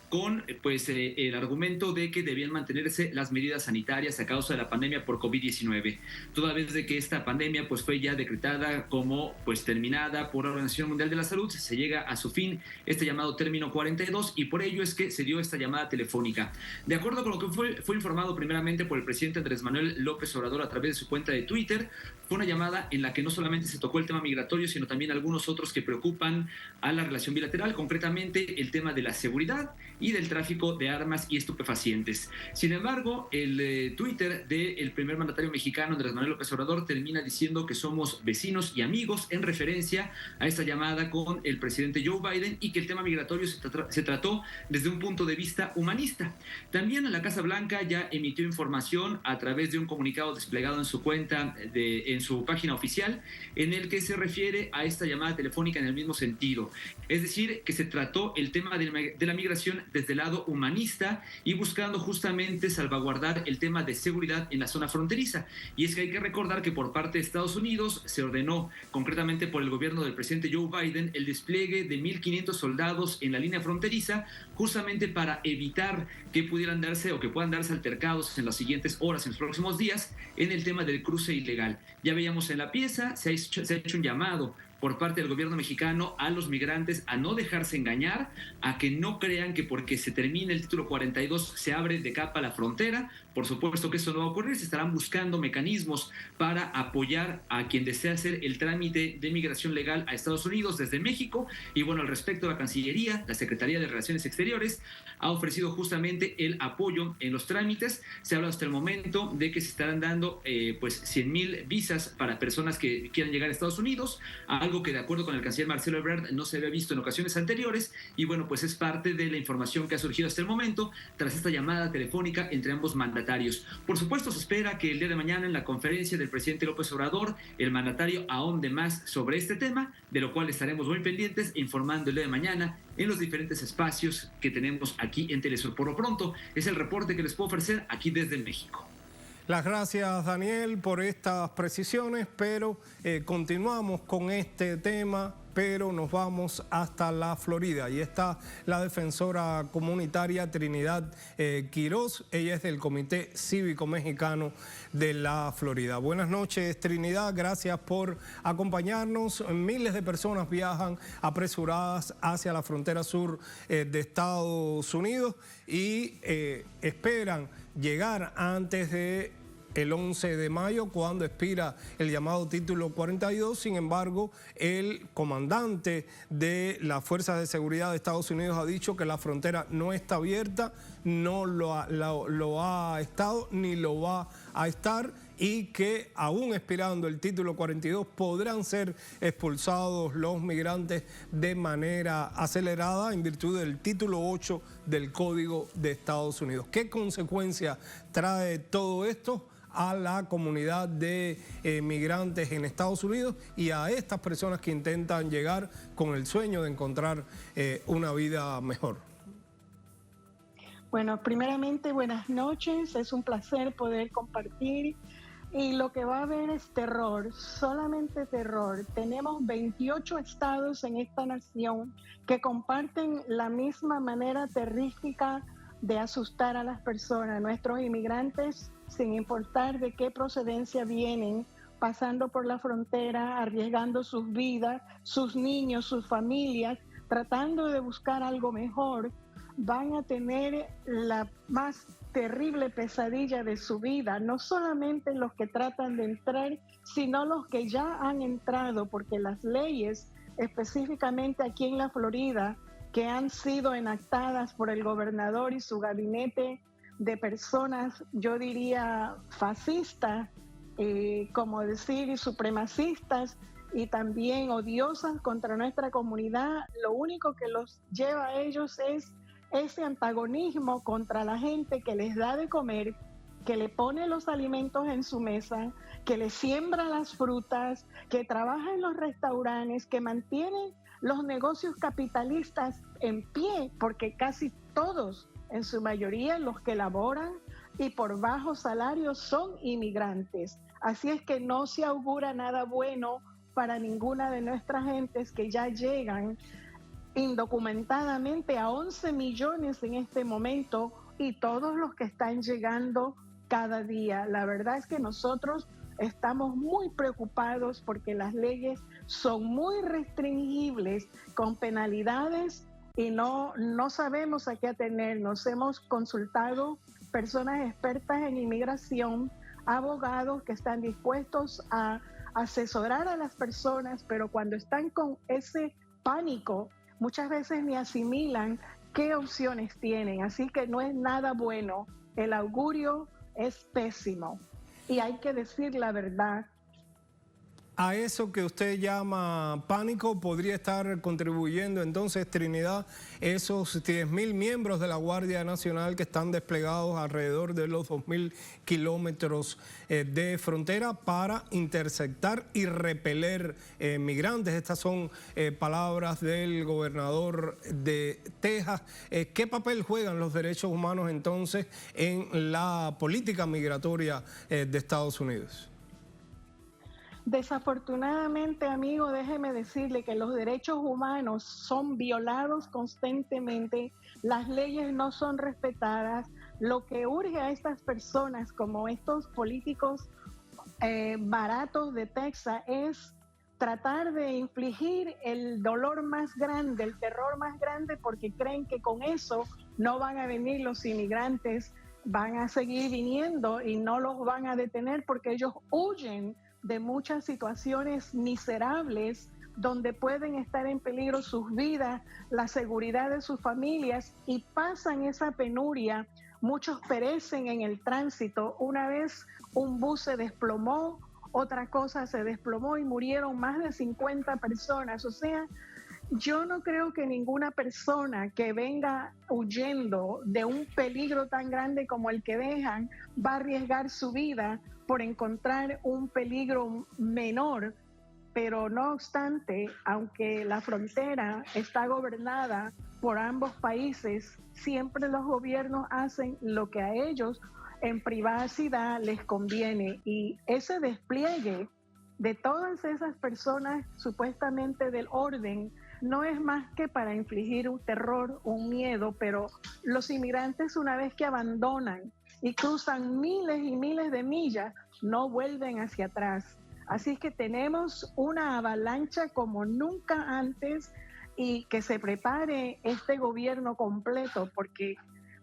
con el argumento de que debían mantenerse las medidas sanitarias a causa de la pandemia por COVID-19. Toda vez de que esta pandemia fue ya decretada como terminada por la Organización Mundial de la Salud, se llega a su fin este llamado término 42, y por ello es que se dio esta llamada telefónica. De acuerdo con lo que fue informado primeramente por el presidente Andrés Manuel López Obrador a través de su cuenta de Twitter, fue una llamada en la que no solamente se tocó el tema migratorio, sino también algunos otros que preocupan a la relación bilateral, concretamente el tema de la seguridad y del tráfico de armas y estupefacientes. Sin embargo, el Twitter del primer mandatario mexicano, Andrés Manuel López Obrador, termina diciendo que somos vecinos y amigos en referencia a esta llamada con el presidente Joe Biden, y que el tema migratorio se trató desde un punto de vista humanista. También la Casa Blanca ya emitió información a través de un comunicado desplegado en su cuenta, en su página oficial, en el que se refiere a esta llamada telefónica en el mismo sentido. Es decir, que se trató el tema de la migración desde el lado humanista y buscando justamente salvaguardar el tema de seguridad en la zona fronteriza. Y es que hay que recordar que por parte de Estados Unidos se ordenó, concretamente por el gobierno del presidente Joe Biden, el despliegue de 1,500 soldados en la línea fronteriza, justamente para evitar que pudieran darse o que puedan darse altercados en las siguientes horas, en los próximos días, en el tema del cruce ilegal. Ya veíamos en la pieza, se ha hecho un llamado por parte del gobierno mexicano a los migrantes a no dejarse engañar, a que no crean que porque se termine el Título 42 se abre de capa la frontera. Por supuesto que eso no va a ocurrir. Se estarán buscando mecanismos para apoyar a quien desea hacer el trámite de migración legal a Estados Unidos desde México. Y bueno, al respecto, la Cancillería, la Secretaría de Relaciones Exteriores, ha ofrecido justamente el apoyo en los trámites. Se habla hasta el momento de que se estarán dando 100,000 visas para personas que quieran llegar a Estados Unidos, algo que, de acuerdo con el canciller Marcelo Ebrard, no se había visto en ocasiones anteriores. Y bueno, pues es parte de la información que ha surgido hasta el momento tras esta llamada telefónica entre ambos mandatarios. Por supuesto, se espera que el día de mañana, en la conferencia del presidente López Obrador, el mandatario ahonde más sobre este tema, de lo cual estaremos muy pendientes, informando el día de mañana en los diferentes espacios que tenemos aquí en Telesur. Por lo pronto, es el reporte que les puedo ofrecer aquí desde México. Las gracias, Daniel, por estas precisiones, pero continuamos con este tema, pero nos vamos hasta la Florida. Y está la defensora comunitaria Trinidad Quiroz. Ella es del Comité Cívico Mexicano de la Florida. Buenas noches, Trinidad. Gracias por acompañarnos. Miles de personas viajan apresuradas hacia la frontera sur de Estados Unidos y esperan llegar antes de el 11 de mayo, cuando expira el llamado Título 42. Sin embargo, el comandante de las Fuerzas de Seguridad de Estados Unidos ha dicho que la frontera no está abierta, no lo ha estado ni lo va a estar, y que aún expirando el título 42 podrán ser expulsados los migrantes de manera acelerada en virtud del título 8 del Código de Estados Unidos. ¿Qué consecuencia trae todo esto a la comunidad de migrantes en Estados Unidos y a estas personas que intentan llegar con el sueño de encontrar una vida mejor? Bueno, primeramente, buenas noches. Es un placer poder compartir. Y lo que va a haber es terror, solamente terror. Tenemos 28 estados en esta nación que comparten la misma manera terrífica de asustar a las personas. Nuestros inmigrantes, sin importar de qué procedencia vienen, pasando por la frontera, arriesgando sus vidas, sus niños, sus familias, tratando de buscar algo mejor, van a tener la más terrible pesadilla de su vida, no solamente los que tratan de entrar, sino los que ya han entrado, porque las leyes, específicamente aquí en la Florida, que han sido enactadas por el gobernador y su gabinete de personas, yo diría fascistas, como decir, supremacistas y también odiosas contra nuestra comunidad, lo único que los lleva a ellos es ese antagonismo contra la gente que les da de comer, que le pone los alimentos en su mesa, que le siembra las frutas, que trabaja en los restaurantes, que mantiene los negocios capitalistas en pie, porque casi todos, en su mayoría, los que laboran y por bajos salarios son inmigrantes. Así es que no se augura nada bueno para ninguna de nuestras gentes que ya llegan indocumentadamente a 11 millones en este momento y todos los que están llegando cada día. La verdad es que nosotros estamos muy preocupados porque las leyes son muy restringibles con penalidades y no sabemos a qué atenernos. Hemos consultado personas expertas en inmigración, abogados que están dispuestos a asesorar a las personas, pero cuando están con ese pánico, muchas veces ni asimilan qué opciones tienen, así que no es nada bueno. El augurio es pésimo y hay que decir la verdad. A eso que usted llama pánico podría estar contribuyendo entonces, Trinidad, esos 10.000 miembros de la Guardia Nacional que están desplegados alrededor de los 2.000 kilómetros de frontera para interceptar y repeler migrantes. Estas son palabras del gobernador de Texas. ¿Qué papel juegan los derechos humanos entonces en la política migratoria de Estados Unidos? Desafortunadamente, amigo, déjeme decirle que los derechos humanos son violados constantemente, las leyes no son respetadas. Lo que urge a estas personas, como estos políticos baratos de Texas, es tratar de infligir el dolor más grande, el terror más grande, porque creen que con eso no van a venir los inmigrantes, van a seguir viniendo y no los van a detener porque ellos huyen de muchas situaciones miserables donde pueden estar en peligro sus vidas, la seguridad de sus familias y pasan esa penuria. Muchos perecen en el tránsito. Una vez un bus se desplomó, otra cosa se desplomó y murieron más de 50 personas. O sea, yo no creo que ninguna persona que venga huyendo de un peligro tan grande como el que dejan va a arriesgar su vida por encontrar un peligro menor, pero no obstante, aunque la frontera está gobernada por ambos países, siempre los gobiernos hacen lo que a ellos en privacidad les conviene, y ese despliegue de todas esas personas supuestamente del orden no es más que para infligir un terror, un miedo, pero los inmigrantes una vez que abandonan y cruzan miles y miles de millas, no vuelven hacia atrás. Así es que tenemos una avalancha como nunca antes y que se prepare este gobierno completo porque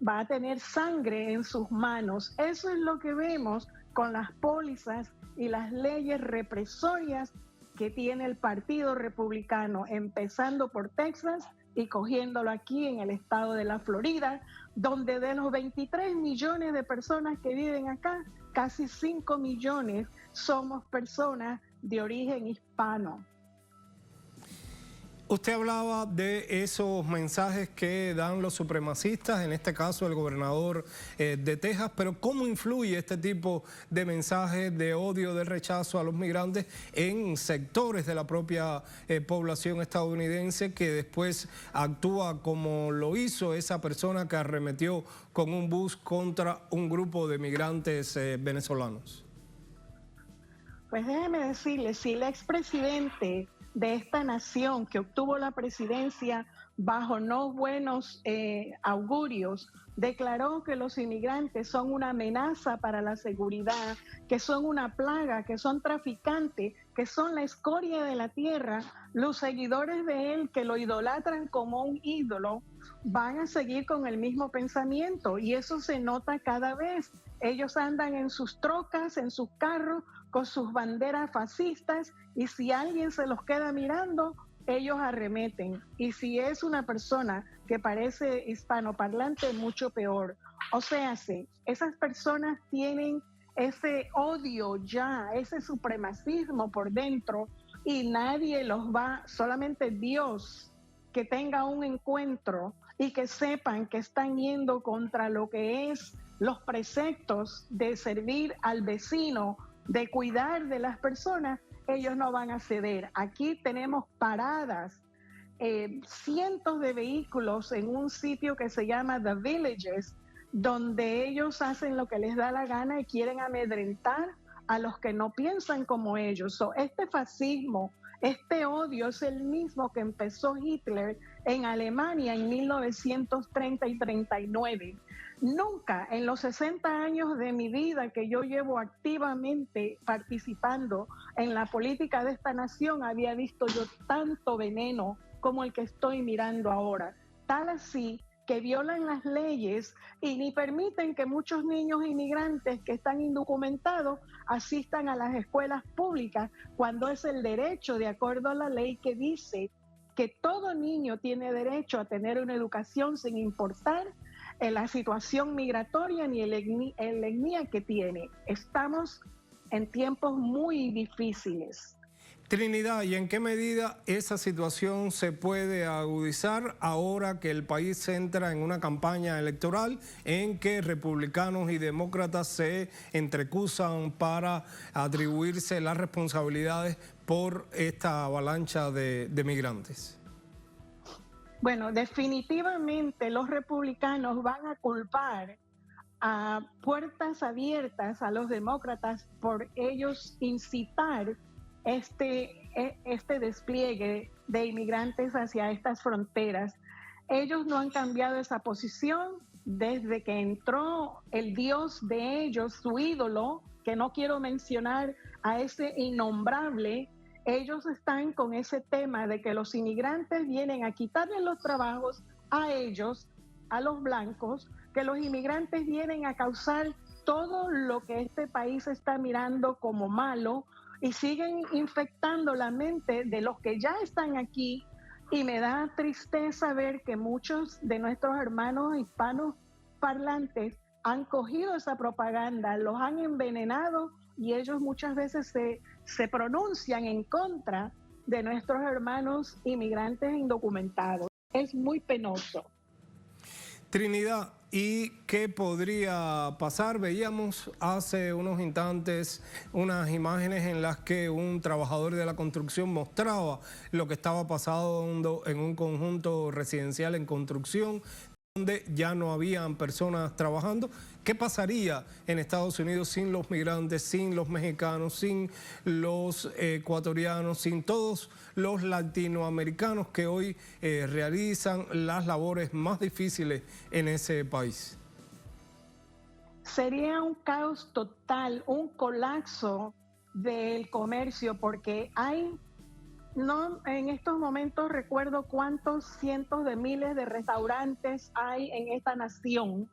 va a tener sangre en sus manos. Eso es lo que vemos con las pólizas y las leyes represorias que tiene el Partido Republicano, empezando por Texas y cogiéndolo aquí en el estado de la Florida, donde de los 23 millones de personas que viven acá, casi 5 millones somos personas de origen hispano. Usted hablaba de esos mensajes que dan los supremacistas, en este caso el gobernador de Texas, pero ¿cómo influye este tipo de mensajes de odio, de rechazo a los migrantes en sectores de la propia población estadounidense que después actúa como lo hizo esa persona que arremetió con un bus contra un grupo de migrantes venezolanos? Pues déjeme decirle, si el expresidente de esta nación que obtuvo la presidencia bajo no buenos augurios, declaró que los inmigrantes son una amenaza para la seguridad, que son una plaga, que son traficantes, que son la escoria de la tierra, los seguidores de él que lo idolatran como un ídolo van a seguir con el mismo pensamiento y eso se nota cada vez. Ellos andan en sus trocas, en sus carros, con sus banderas fascistas y si alguien se los queda mirando, ellos arremeten. Y si es una persona que parece hispanoparlante, mucho peor. O sea, esas personas tienen ese odio ya, ese supremacismo por dentro y nadie los va, solamente Dios que tenga un encuentro y que sepan que están yendo contra lo que es los preceptos de servir al vecino, de cuidar de las personas, ellos no van a ceder. Aquí tenemos paradas, cientos de vehículos en un sitio que se llama The Villages, donde ellos hacen lo que les da la gana y quieren amedrentar a los que no piensan como ellos. Este fascismo, este odio es el mismo que empezó Hitler en Alemania en 1930 y 39. Nunca en los 60 años de mi vida que yo llevo activamente participando en la política de esta nación había visto yo tanto veneno como el que estoy mirando ahora. Tal así que violan las leyes y ni permiten que muchos niños inmigrantes que están indocumentados asistan a las escuelas públicas cuando es el derecho de acuerdo a la ley que dice que todo niño tiene derecho a tener una educación sin importar la situación migratoria ni el etnia que tiene. Estamos en tiempos muy difíciles. Trinidad, ¿y en qué medida esa situación se puede agudizar ahora que el país entra en una campaña electoral en que republicanos y demócratas se entrecusan para atribuirse las responsabilidades por esta avalancha de migrantes? Bueno, definitivamente los republicanos van a culpar a puertas abiertas a los demócratas por ellos incitar este despliegue de inmigrantes hacia estas fronteras. Ellos no han cambiado esa posición desde que entró el dios de ellos, su ídolo, que no quiero mencionar a ese innombrable. Ellos están con ese tema de que los inmigrantes vienen a quitarles los trabajos a ellos, a los blancos, que los inmigrantes vienen a causar todo lo que este país está mirando como malo y siguen infectando la mente de los que ya están aquí. Y me da tristeza ver que muchos de nuestros hermanos hispanos parlantes han cogido esa propaganda, los han envenenado y ellos muchas veces se pronuncian en contra de nuestros hermanos inmigrantes indocumentados. Es muy penoso. Trinidad, ¿y qué podría pasar? Veíamos hace unos instantes unas imágenes en las que un trabajador de la construcción mostraba lo que estaba pasando en un conjunto residencial en construcción, donde ya no habían personas trabajando. ¿Qué pasaría en Estados Unidos sin los migrantes, sin los mexicanos, sin los ecuatorianos, sin todos los latinoamericanos que hoy realizan las labores más difíciles en ese país? Sería un caos total, un colapso del comercio, porque no, en estos momentos recuerdo cuántos cientos de miles de restaurantes hay en esta nación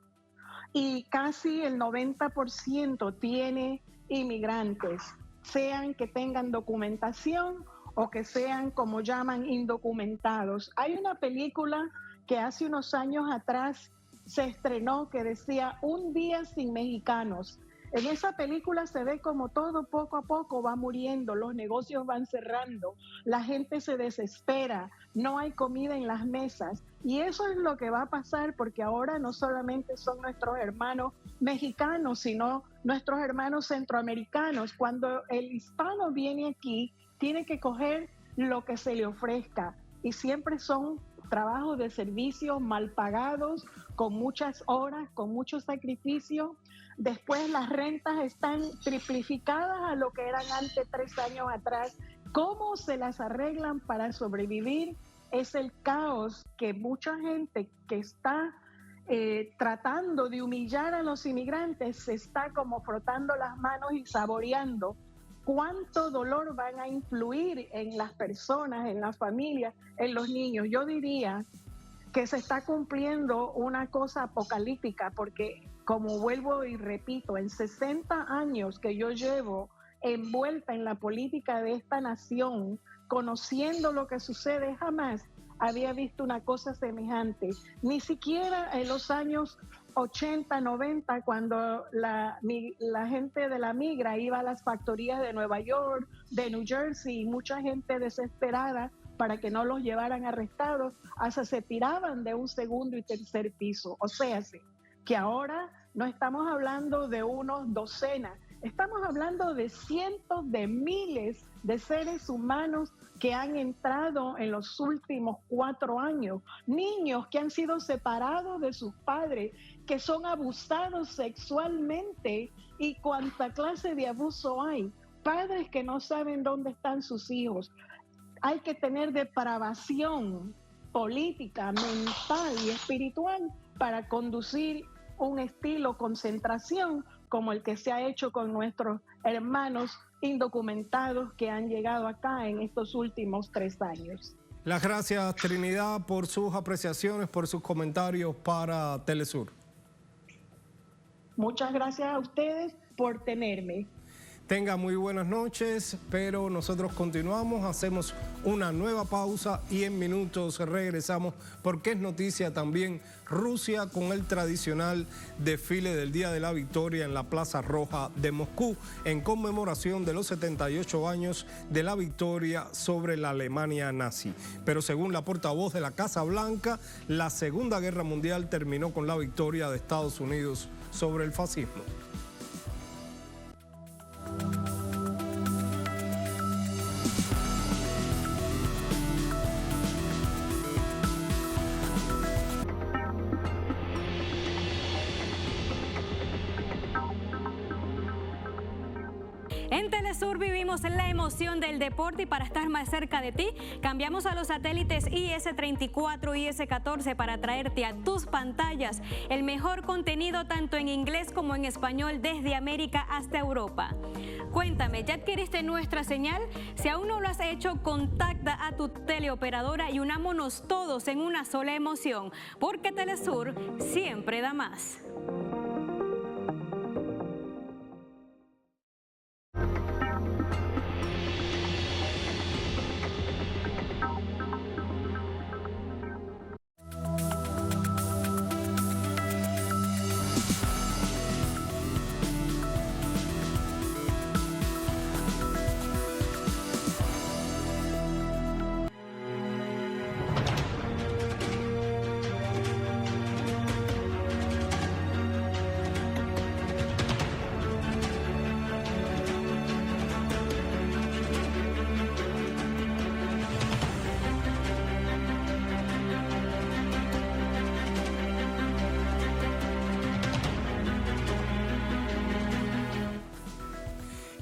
y casi el 90% tiene inmigrantes, sean que tengan documentación o que sean como llaman indocumentados. Hay una película que hace unos años atrás se estrenó que decía Un día sin mexicanos. En esa película se ve como todo poco a poco va muriendo, los negocios van cerrando, la gente se desespera, no hay comida en las mesas. Y eso es lo que va a pasar, porque ahora no solamente son nuestros hermanos mexicanos, sino nuestros hermanos centroamericanos. Cuando el hispano viene aquí, tiene que coger lo que se le ofrezca. Y siempre son trabajos de servicio mal pagados, con muchas horas, con mucho sacrificio. Después las rentas están triplificadas a lo que eran antes 3 años atrás. ¿Cómo se las arreglan para sobrevivir? Es el caos que mucha gente que está tratando de humillar a los inmigrantes se está como frotando las manos y saboreando cuánto dolor van a influir en las personas, en las familias, en los niños. Yo diría que se está cumpliendo una cosa apocalíptica, porque como vuelvo y repito, en 60 años que yo llevo envuelta en la política de esta nación, conociendo lo que sucede, jamás había visto una cosa semejante. Ni siquiera en los años 80, 90, cuando la gente de la migra iba a las factorías de Nueva York, de New Jersey, y mucha gente desesperada para que no los llevaran arrestados, hasta se tiraban de un segundo y tercer piso. O sea, que ahora no estamos hablando de unos docenas, estamos hablando de cientos de miles de seres humanos que han entrado en los últimos 4 años, niños que han sido separados de sus padres, que son abusados sexualmente y cuánta clase de abuso hay, padres que no saben dónde están sus hijos. Hay que tener depravación política, mental y espiritual para conducir un estilo concentración como el que se ha hecho con nuestros hermanos indocumentados que han llegado acá en estos últimos 3 años. Las gracias, Trinidad, por sus apreciaciones, por sus comentarios para Telesur. Muchas gracias a ustedes por tenerme. Tenga muy buenas noches, pero nosotros continuamos, hacemos una nueva pausa y en minutos regresamos, porque es noticia también Rusia con el tradicional desfile del Día de la Victoria en la Plaza Roja de Moscú, en conmemoración de los 78 años de la victoria sobre la Alemania nazi. Pero según la portavoz de la Casa Blanca, la Segunda Guerra Mundial terminó con la victoria de Estados Unidos sobre el fascismo. En Telesur vivimos la emoción del deporte y para estar más cerca de ti, cambiamos a los satélites IS-34 y IS-14 para traerte a tus pantallas el mejor contenido tanto en inglés como en español desde América hasta Europa. Cuéntame, ¿ya adquiriste nuestra señal? Si aún no lo has hecho, contacta a tu teleoperadora y unámonos todos en una sola emoción, porque Telesur siempre da más.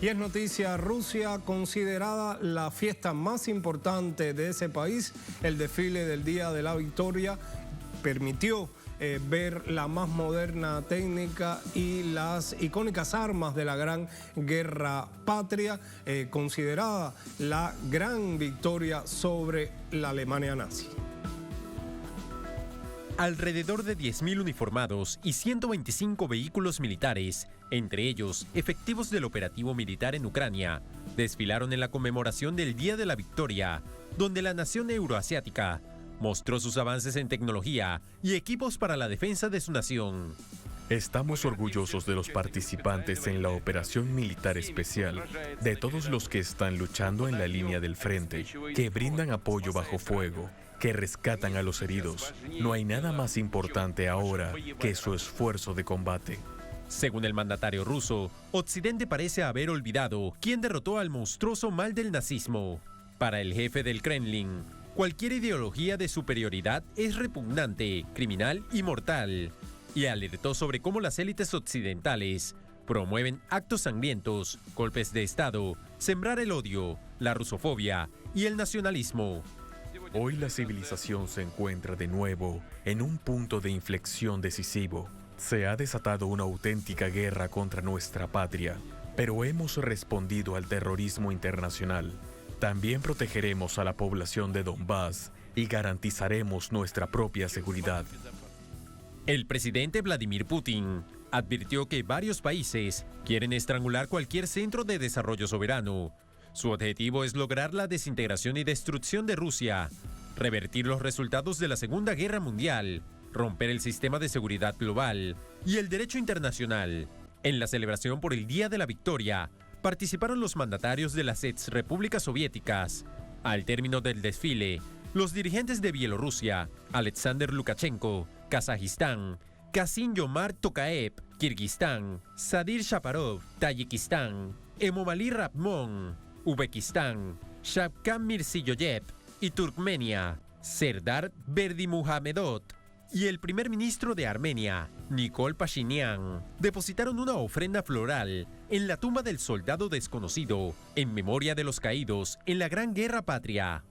Y es noticia, Rusia, considerada la fiesta más importante de ese país, el desfile del Día de la Victoria permitió ver la más moderna técnica y las icónicas armas de la Gran Guerra Patria, considerada la gran victoria sobre la Alemania nazi. Alrededor de 10.000 uniformados y 125 vehículos militares, entre ellos efectivos del operativo militar en Ucrania, desfilaron en la conmemoración del Día de la Victoria, donde la nación euroasiática mostró sus avances en tecnología y equipos para la defensa de su nación. Estamos orgullosos de los participantes en la operación militar especial, de todos los que están luchando en la línea del frente, que brindan apoyo bajo fuego, que rescatan a los heridos. No hay nada más importante ahora que su esfuerzo de combate. Según el mandatario ruso, Occidente parece haber olvidado quién derrotó al monstruoso mal del nazismo. Para el jefe del Kremlin, cualquier ideología de superioridad es repugnante, criminal y mortal, y alertó sobre cómo las élites occidentales promueven actos sangrientos, golpes de Estado, sembrar el odio, la rusofobia y el nacionalismo. Hoy la civilización se encuentra de nuevo en un punto de inflexión decisivo. Se ha desatado una auténtica guerra contra nuestra patria, pero hemos respondido al terrorismo internacional. También protegeremos a la población de Donbass y garantizaremos nuestra propia seguridad. El presidente Vladimir Putin advirtió que varios países quieren estrangular cualquier centro de desarrollo soberano. Su objetivo es lograr la desintegración y destrucción de Rusia, revertir los resultados de la Segunda Guerra Mundial, romper el sistema de seguridad global y el derecho internacional. En la celebración por el Día de la Victoria, participaron los mandatarios de las ex repúblicas soviéticas. Al término del desfile, los dirigentes de Bielorrusia, Alexander Lukashenko, Kazajistán, Kassym-Jomart Tokayev, Kirguistán, Sadir Shaparov, Tayikistán, Emomali Rahmon, Uzbekistán, Shavkat Mirziyoyev y Turkmenia, Serdar Berdimuhamedov, y el primer ministro de Armenia, Nikol Pashinyan, depositaron una ofrenda floral en la tumba del soldado desconocido en memoria de los caídos en la Gran Guerra Patria.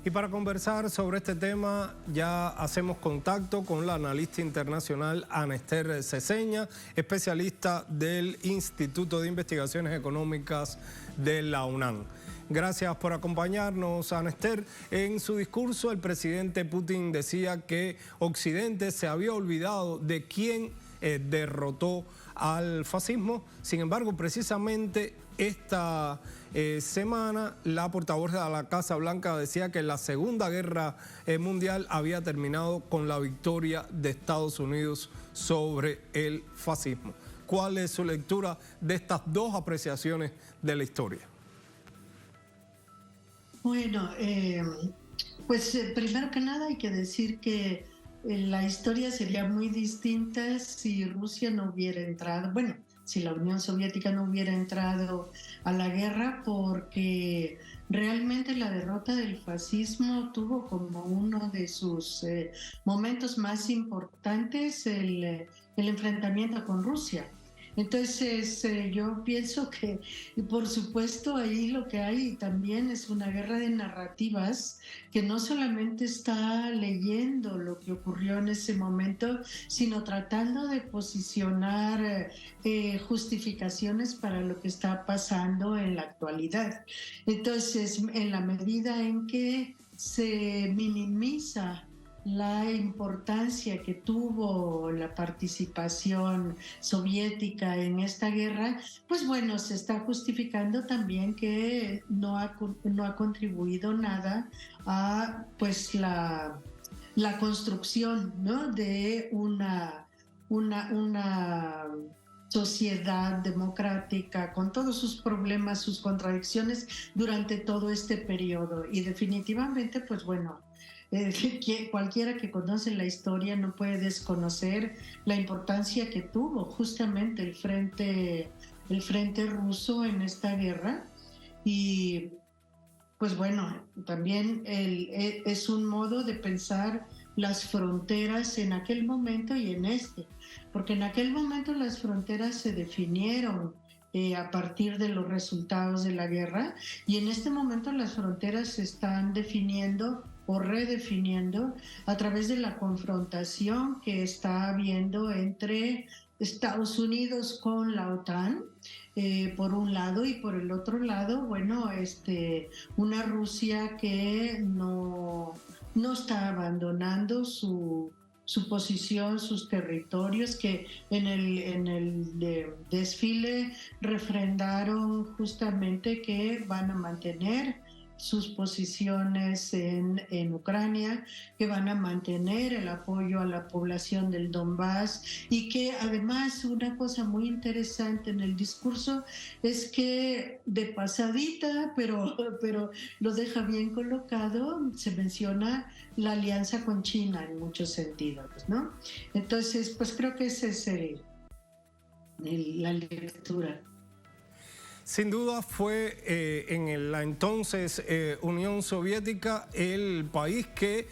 Y para conversar sobre este tema ya hacemos contacto con la analista internacional Ana Esther Ceseña, especialista del Instituto de Investigaciones Económicas de la UNAM. Gracias por acompañarnos, Ana Esther. En su discurso, el presidente Putin decía que Occidente se había olvidado de quién derrotó al fascismo. Sin embargo, precisamente esta semana, la portavoz de la Casa Blanca decía que la Segunda Guerra Mundial había terminado con la victoria de Estados Unidos sobre el fascismo. ¿Cuál es su lectura de estas dos apreciaciones de la historia? Bueno, pues primero que nada hay que decir que la historia sería muy distinta si Rusia no hubiera entrado, bueno, si la Unión Soviética no hubiera entrado a la guerra, porque realmente la derrota del fascismo tuvo como uno de sus momentos más importantes el enfrentamiento con Rusia. Entonces yo pienso que, por supuesto, ahí lo que hay también es una guerra de narrativas que no solamente está leyendo lo que ocurrió en ese momento, sino tratando de posicionar justificaciones para lo que está pasando en la actualidad. Entonces, en la medida en que se minimiza la importancia que tuvo la participación soviética en esta guerra, pues bueno, se está justificando también que no ha contribuido nada a pues la construcción, ¿no?, de una sociedad democrática con todos sus problemas, sus contradicciones durante todo este periodo. Y definitivamente, pues bueno, cualquiera que conoce la historia no puede desconocer la importancia que tuvo justamente el frente ruso en esta guerra. Y pues bueno, también es un modo de pensar las fronteras en aquel momento y en porque en aquel momento las fronteras se definieron a partir de los resultados de la guerra, y en este momento las fronteras se están definiendo o redefiniendo a través de la confrontación que está habiendo entre Estados Unidos con la OTAN, por un lado, y por el otro lado, bueno, una Rusia que no está abandonando su posición, sus territorios, que en el desfile refrendaron justamente que van a mantener sus posiciones en Ucrania, que van a mantener el apoyo a la población del Donbass y que además una cosa muy interesante en el discurso es que de pasadita, pero lo deja bien colocado, se menciona la alianza con China en muchos sentidos, ¿no? Entonces, pues creo que ese es la lectura. Sin duda fue en la entonces Unión Soviética el país que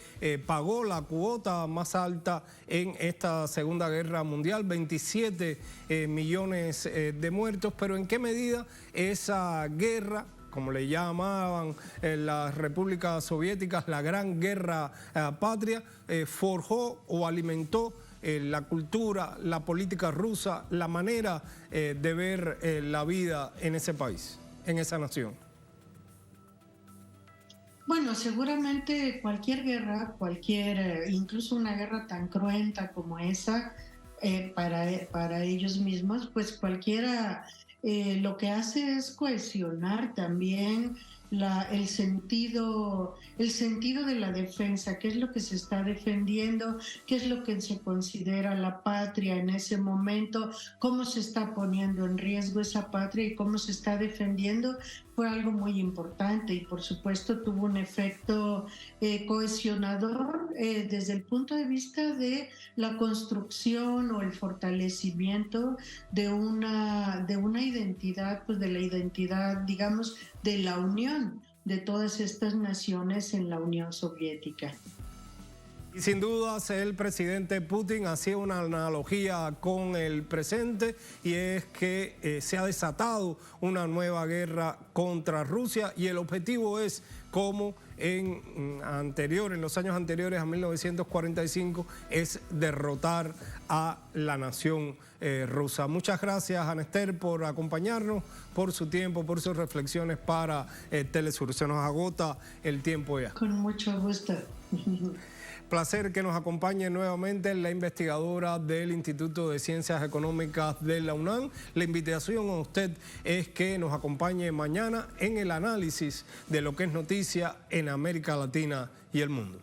pagó la cuota más alta en esta Segunda Guerra Mundial, 27 millones de muertos, pero ¿en qué medida esa guerra, como le llamaban las repúblicas soviéticas, la Gran Guerra Patria, forjó o alimentó la cultura, la política rusa, la manera de ver la vida en ese país, en esa nación? Bueno, seguramente cualquier guerra, incluso una guerra tan cruenta como esa, para ellos mismos, pues cualquiera lo que hace es cohesionar también el sentido de la defensa, qué es lo que se está defendiendo, qué es lo que se considera la patria en ese momento, cómo se está poniendo en riesgo esa patria y cómo se está defendiendo, fue algo muy importante y por supuesto tuvo un efecto cohesionador desde el punto de vista de la construcción o el fortalecimiento de una identidad, pues de la identidad, digamos, de la unión de todas estas naciones en la Unión Soviética. Y sin dudas el presidente Putin hacía una analogía con el presente y es que se ha desatado una nueva guerra contra Rusia y el objetivo es como en los años anteriores a 1945 es derrotar a la nación rusa. Muchas gracias, Ana Esther, por acompañarnos, por su tiempo, por sus reflexiones para Telesur. Se nos agota el tiempo ya. Con mucho gusto. Placer que nos acompañe nuevamente la investigadora del Instituto de Ciencias Económicas de la UNAM. La invitación a usted es que nos acompañe mañana en el análisis de lo que es noticia en América Latina y el mundo.